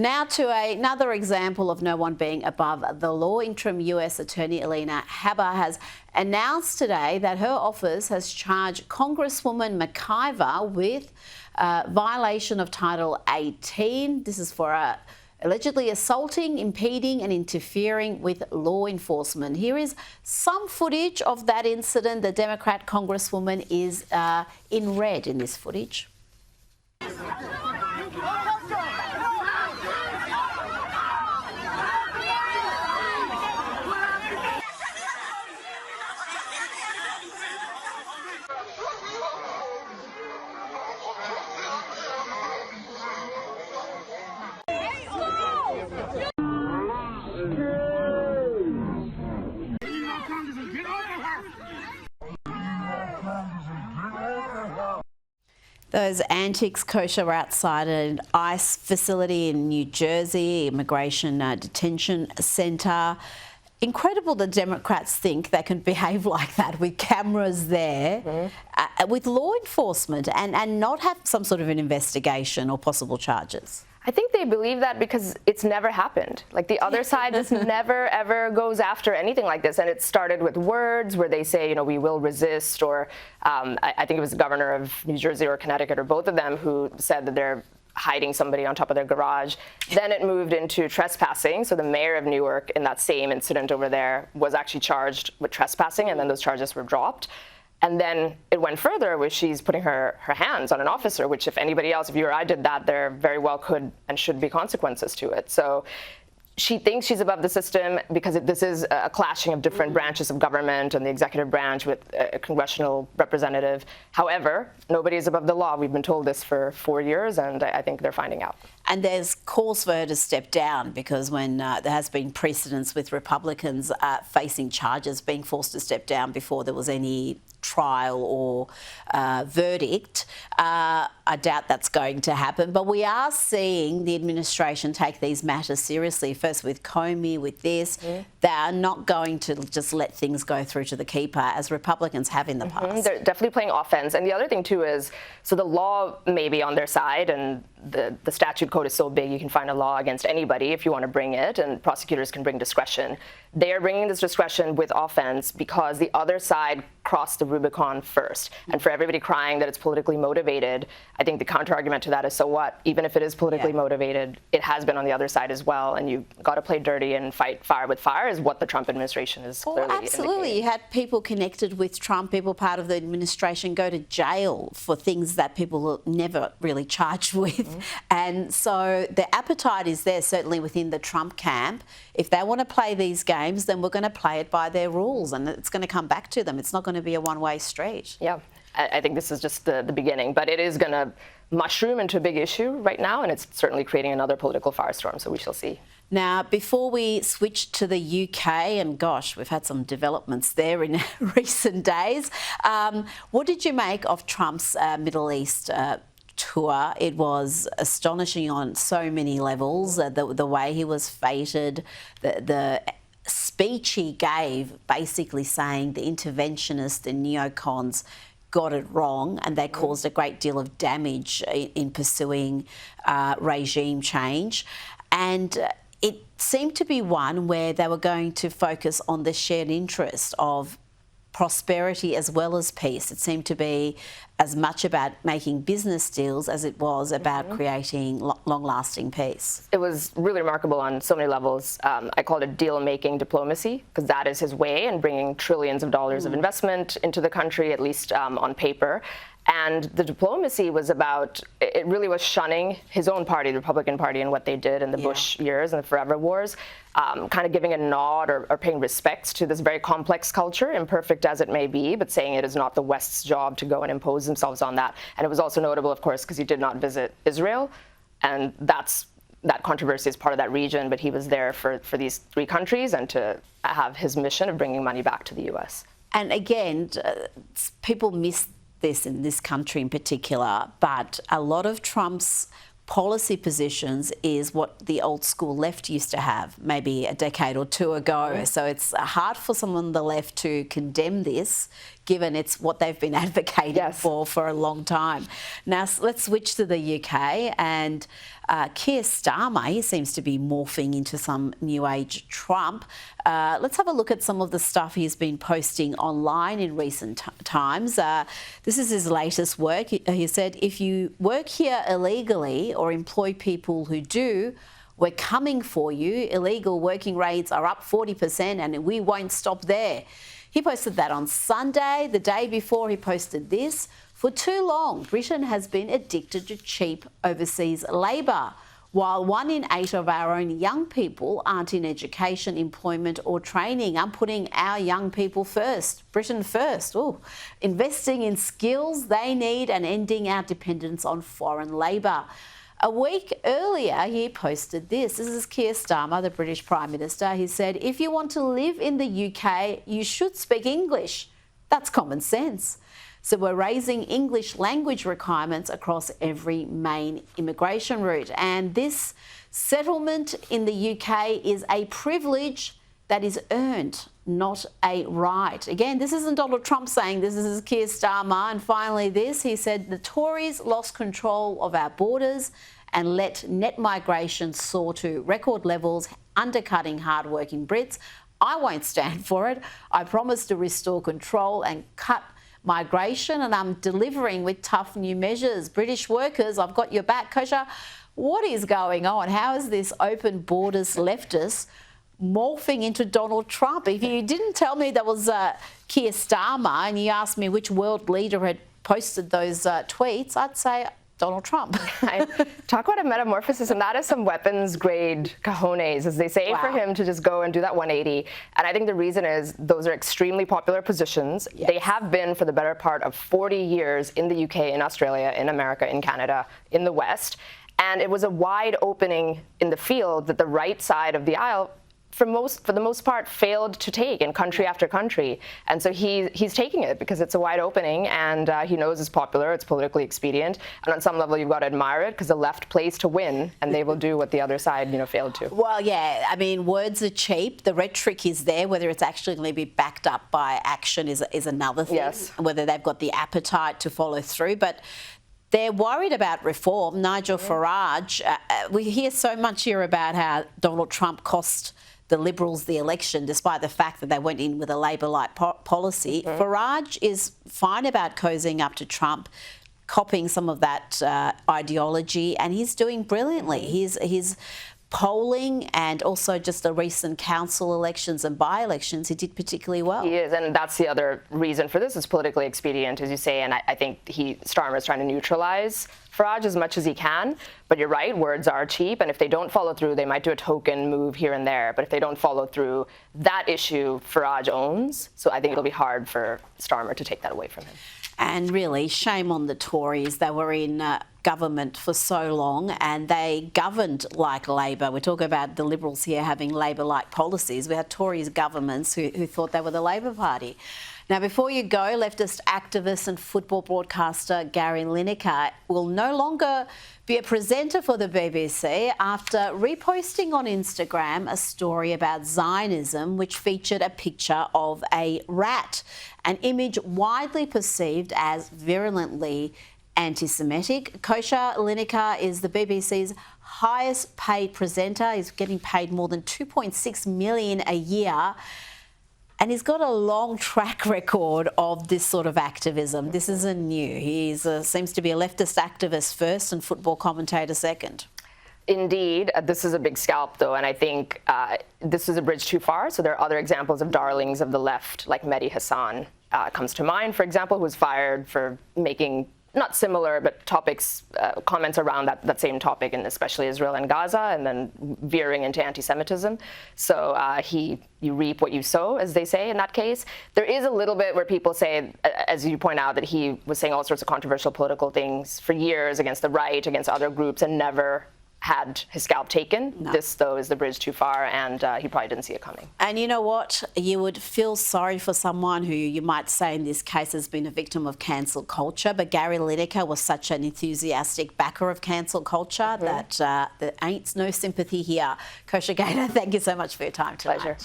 Now to another example of no one being above the law. Interim US Attorney Alina Habba has announced today that her office has charged Congresswoman McIver with violation of Title 18. This is for allegedly assaulting, impeding and interfering with law enforcement. Here is some footage of that incident. The Democrat Congresswoman is in red in this footage. Those antics kosher outside an ICE facility in New Jersey, Immigration Detention Centre. Incredible the Democrats think they can behave like that with cameras there, with law enforcement and not have some sort of an investigation or possible charges. I think they believe that because it's never happened. Like the other side just never ever goes after anything like this. And it started with words where they say, you know, we will resist, or I think it was the governor of New Jersey or Connecticut or both of them who said that they're hiding somebody on top of their garage. Then it moved into trespassing. So the mayor of Newark in that same incident over there was actually charged with trespassing, and then those charges were dropped. And then it went further where she's putting her hands on an officer, which if anybody else, if you or I did that, there very well could and should be consequences to it. So she thinks she's above the system because this is a clashing of different branches of government and the executive branch with a congressional representative. However, nobody is above the law. We've been told this for 4 years, and I think they're finding out. And there's calls for her to step down because when there has been precedence with Republicans facing charges, being forced to step down before there was any trial or verdict. I doubt that's going to happen, but we are seeing the administration take these matters seriously. First with Comey, with this, they are not going to just let things go through to the keeper as Republicans have in the past. They're definitely playing offense. And the other thing too is, so the law may be on their side, and the statute code is so big you can find a law against anybody if you want to bring it, and prosecutors can bring discretion. They are bringing this discretion with offense because the other side crossed the Rubicon first. And for everybody crying that it's politically motivated, I think the counter-argument to that is, so what? Even if it is politically motivated, it has been on the other side as well, and you've got to play dirty and fight fire with fire is what the Trump administration is clearly absolutely indicating. You had people connected with Trump, people part of the administration, go to jail for things that people were never really charged with. And so the appetite is there, certainly within the Trump camp. If they want to play these games, then we're going to play it by their rules, and it's going to come back to them. It's not going to be a one-way street. Yeah, I think this is just the beginning, but it is going to mushroom into a big issue right now, and it's certainly creating another political firestorm, so we shall see. Now, before we switch to the UK, and gosh, we've had some developments there in recent days, what did you make of Trump's Middle East tour? It was astonishing on so many levels, the way he was feted, the speech he gave basically saying the interventionists, the neocons, got it wrong and they caused a great deal of damage in pursuing regime change. And it seemed to be one where they were going to focus on the shared interest of prosperity as well as peace. It seemed to be as much about making business deals as it was about creating long-lasting peace. It was really remarkable on so many levels. I call it deal-making diplomacy, because that is his way in bringing trillions of dollars of investment into the country, at least on paper. And the diplomacy was about, it really was shunning his own party, the Republican Party, and what they did in the Bush years and the Forever Wars, kind of giving a nod or paying respect to this very complex culture, imperfect as it may be, but saying it is not the West's job to go and impose themselves on that. And it was also notable, of course, because he did not visit Israel, and that controversy is part of that region, but he was there for these three countries and to have his mission of bringing money back to the U.S. And again, people miss this in this country in particular, but a lot of Trump's policy positions is what the old school left used to have maybe a decade or two ago. So it's hard for someone on the left to condemn this, given it's what they've been advocating for a long time. Now, let's switch to the UK, and Keir Starmer, he seems to be morphing into some new age Trump. Let's have a look at some of the stuff he's been posting online in recent times. This is his latest work. He said, if you work here illegally or employ people who do, we're coming for you. Illegal working rates are up 40% and we won't stop there. He posted that on Sunday. The day before, he posted this. For too long, Britain has been addicted to cheap overseas labour. While 1 in 8 of our own young people aren't in education, employment or training, I'm putting our young people first, Britain first. Ooh. Investing in skills they need and ending our dependence on foreign labour. A week earlier, he posted this. This is Keir Starmer, the British Prime Minister. He said, if you want to live in the UK, you should speak English. That's common sense. So we're raising English language requirements across every main immigration route. And this settlement in the UK is a privilege that is earned, not a right. Again, this isn't Donald Trump saying this is Keir Starmer. And finally this, he said, the Tories lost control of our borders and let net migration soar to record levels, undercutting hardworking Brits. I won't stand for it. I promise to restore control and cut migration, and I'm delivering with tough new measures. British workers, I've got your back. Kosha, what is going on? How is this open borders leftist morphing into Donald Trump? If you didn't tell me that was Keir Starmer and you asked me which world leader had posted those tweets, I'd say Donald Trump. Talk about a metamorphosis, and that is some weapons grade cojones, as they say, for him to just go and do that 180. And I think the reason is those are extremely popular positions. Yes. They have been for the better part of 40 years in the UK, in Australia, in America, in Canada, in the West. And it was a wide opening in the field that the right side of the aisle, for the most part, failed to take in country after country. And so he's taking it because it's a wide opening, and he knows it's popular, it's politically expedient, and on some level you've got to admire it because the left plays to win, and they will do what the other side, failed to. Well, yeah, I mean, words are cheap. The rhetoric is there. Whether it's actually going to be backed up by action is another thing. Yes. Whether they've got the appetite to follow through, but they're worried about reform. Nigel Farage, we hear so much here about how Donald Trump cost the Liberals the election, despite the fact that they went in with a Labor-like policy. Farage is fine about cozying up to Trump, copying some of that ideology, and he's doing brilliantly. He's polling, and also just the recent council elections and by-elections, he did particularly well. He is, and that's the other reason for this. It's politically expedient, as you say, and I think Starmer is trying to neutralize Farage as much as he can. But you're right, words are cheap, and if they don't follow through, they might do a token move here and there. But if they don't follow through, that issue Farage owns. So I think it'll be hard for Starmer to take that away from him. And really, shame on the Tories. They were in government for so long and they governed like Labor. We're talking about the Liberals here having Labor-like policies. We had Tories governments who thought they were the Labor Party. Now, before you go, leftist activist and football broadcaster Gary Lineker will no longer be a presenter for the BBC after reposting on Instagram a story about Zionism which featured a picture of a rat, an image widely perceived as virulently anti-Semitic. Kosha Lineker is the BBC's highest paid presenter. He's getting paid more than $2.6 million a year. And he's got a long track record of this sort of activism. This isn't new. He seems to be a leftist activist first and football commentator second. Indeed. This is a big scalp, though, and I think this is a bridge too far. So there are other examples of darlings of the left, like Mehdi Hassan comes to mind, for example, who was fired for making not similar, but comments around that same topic, and especially Israel and Gaza, and then veering into anti-Semitism. So you reap what you sow, as they say in that case. There is a little bit where people say, as you point out, that he was saying all sorts of controversial political things for years against the right, against other groups, and never had his scalp taken. No. This, though, is the bridge too far, and he probably didn't see it coming. And you know what? You would feel sorry for someone who you might say in this case has been a victim of cancel culture, but Gary Lineker was such an enthusiastic backer of cancel culture that there ain't no sympathy here. Kosha Gaynor, thank you so much for your time tonight. Pleasure.